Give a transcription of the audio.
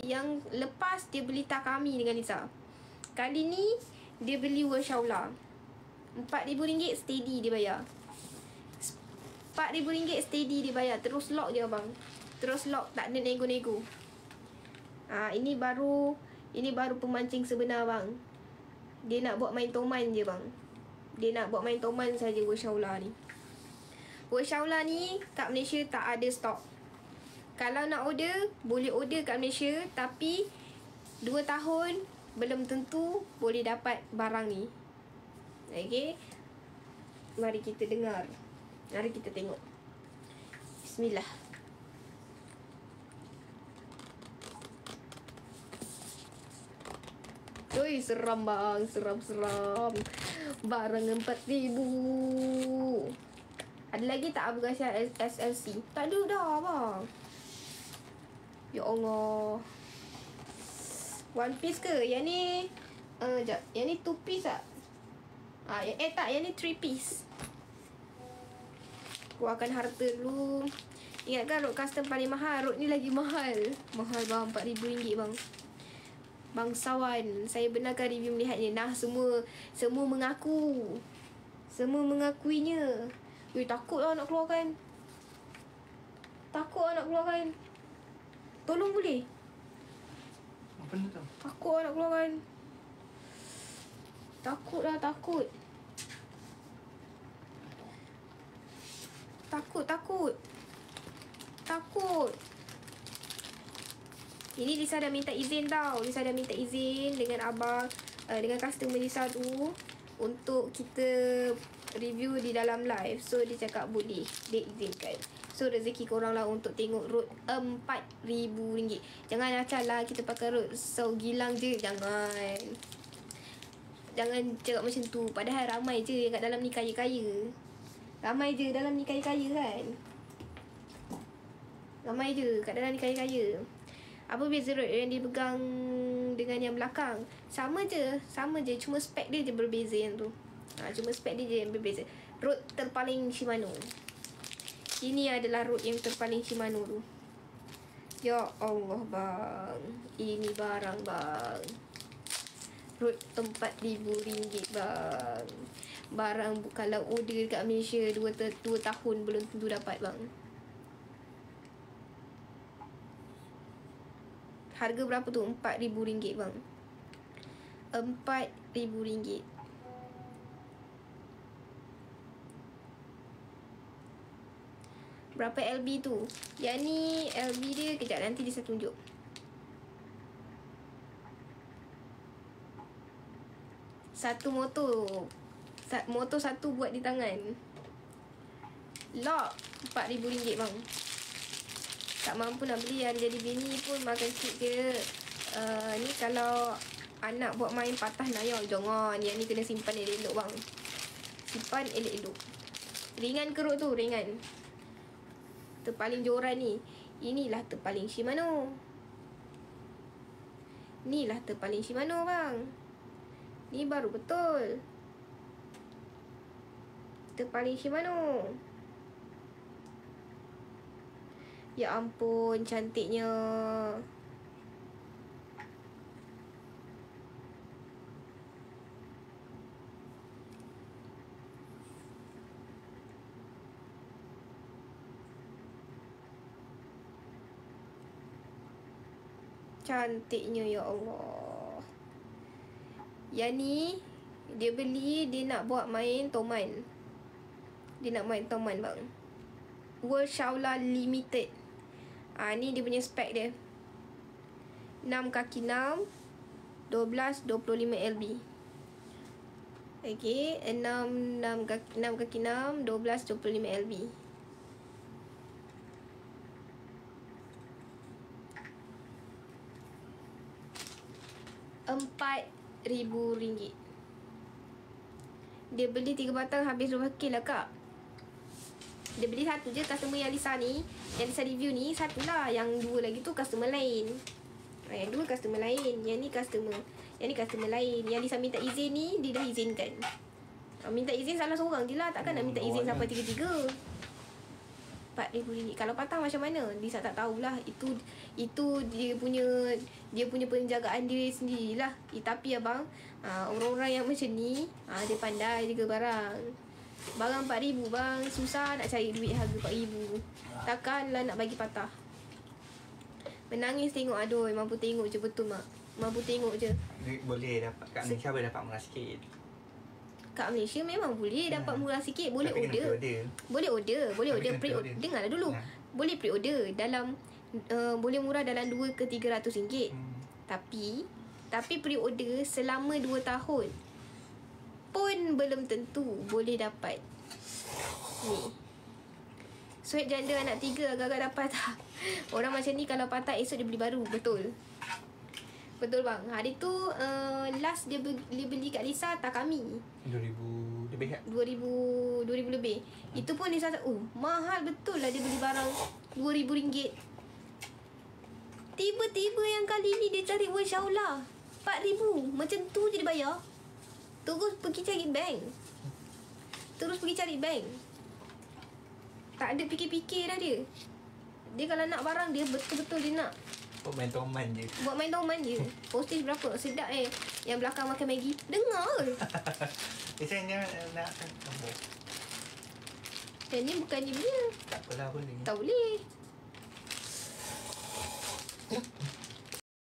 yang lepas dia beli Takami dengan Nisa. Kali ni dia beli Worshaula. RM4,000 steady dia bayar. RM4,000 steady dia bayar. Terus lock je abang. Terus lock, tak ada nego-nego. Ini baru pemancing sebenar bang. Dia nak buat main toman je bang. Dia nak buat main toman saja Worshaula ni. Worshaula ni kat Malaysia tak ada stok. Kalau nak order, boleh order kat Malaysia, tapi 2 tahun belum tentu boleh dapat barang ni. Okay, mari kita dengar. Mari kita tengok. Bismillah. Oi, seram bang. Seram. Barang RM4,000. Ada lagi tak Abu Ghasyan SLC? Tak ada dah bang. Ya Allah. One piece ke? Yang ni sekejap. Yang ni 2 piece tak? Tak, yang ni 3 piece. Keluarkan harta dulu. Ingatkan rod custom paling mahal. Rod ni lagi mahal. Mahal bang, RM4,000 bang. Bangsawan, saya benarkan review melihatnya. Nah, semua mengaku. Semua mengakuinya. Takut lah nak keluarkan. Tolong boleh? Apa ni tu? Takut lah nak keluarkan. Takut. Ini Lisa dah minta izin tau. Lisa dah minta izin dengan abang, dengan customer Lisa tu, untuk kita review di dalam live. So dia cakap boleh, dia izinkan. So rezeki korang lah untuk tengok road RM4,000. Jangan acah lah kita pakai road so gilang je. Jangan cakap macam tu. Padahal ramai je kat dalam ni kaya-kaya. Ramai je dalam ni kaya-kaya kan. Apa beza road yang dia pegang dengan yang belakang? Sama je. Cuma spek dia je berbeza yang tu. Cuma spek dia je yang berbeza. Road terpaling Shimano. Ini adalah road yang terpaling Shimano tu. Ya Allah bang. Ini barang bang. Road RM4,000 bang. Barang kalau order kat Malaysia 2 tahun belum tentu dapat bang. Harga berapa tu? RM4,000 bang. RM4,000. Berapa LB tu? Yang ni LB dia, kejap nanti dia saya tunjuk. Satu motor satu buat di tangan. Lock RM4,000 bang. Tak mampu nak beli, yang jadi bini pun makan sikit je. Ni kalau anak buat main patah nayal, jangan. Yang ni kena simpan elok-elok bang. Simpan elok-elok. Ringan kerut tu, ringan. Terpaling joran ni. Inilah terpaling Shimano. Bang. Ni baru betul. Terpaling Shimano. Ya ampun, cantiknya. Cantiknya, ya Allah. Yang ni dia beli, dia nak buat main toman. Bang. Worshaula Limited. Ni dia punya spek dia. 6 kaki 6, 12 25 LB. Okey, 6 kaki 6, 12 25 LB. RM4,000. Dia beli 3 batang habis RM2 lah kak. Dia beli satu je, customer yang Lisa ni, yang Lisa review ni, satu lah. Yang 2 lagi tu customer lain. Yang 2 customer lain. Yang ni customer lain. Yang Lisa minta izin ni, dia dah izinkan. Minta izin salah seorang je lah. Takkan nak minta izin sampai 3-3. RM4,000. Kalau patah macam mana? Lisa tak tahulah. Itu dia punya penjagaan diri sendirilah. Tapi abang, orang-orang yang macam ni, dia pandai juga barang. Barang RM4,000 bang. Susah nak cari duit harga RM4,000. Takkanlah nak bagi patah. Menangis tengok, aduh, mampu tengok je betul mak. Mampu tengok je. Boleh dapat kat Malaysia, boleh dapat murah sikit. Kat Malaysia memang boleh dapat murah sikit. Boleh Tapi kena order. Boleh order. Boleh Tapi order kena pre-order. pre-order. Dengarlah dulu. Boleh pre-order dalam boleh murah dalam RM200 ke RM300. Tapi pre-order selama 2 tahun pun belum tentu boleh dapat. Ni. Sweat janda anak 3 agak-agak dapat tak? Orang macam ni kalau patah esok dia beli baru. Betul. Betul bang. Hari tu last dia beli kat Lisa tak kami. 2,000 lebih kan? 2000 lebih. Itu pun Lisa mahal betul lah dia beli barang RM2,000. Tiba-tiba yang kali ni dia cari wang Syaula RM4,000. Macam tu je dia bayar. Terus pergi cari bank. Tak ada fikir-fikir dah dia. Dia kalau nak barang dia betul-betul dia nak. Buat main toman je. Postage berapa? Sedap Yang belakang makan Maggi. Dengar. Saya nak tambah. Dan ni bukan dia punya. Tak apalah, boleh. Tak boleh.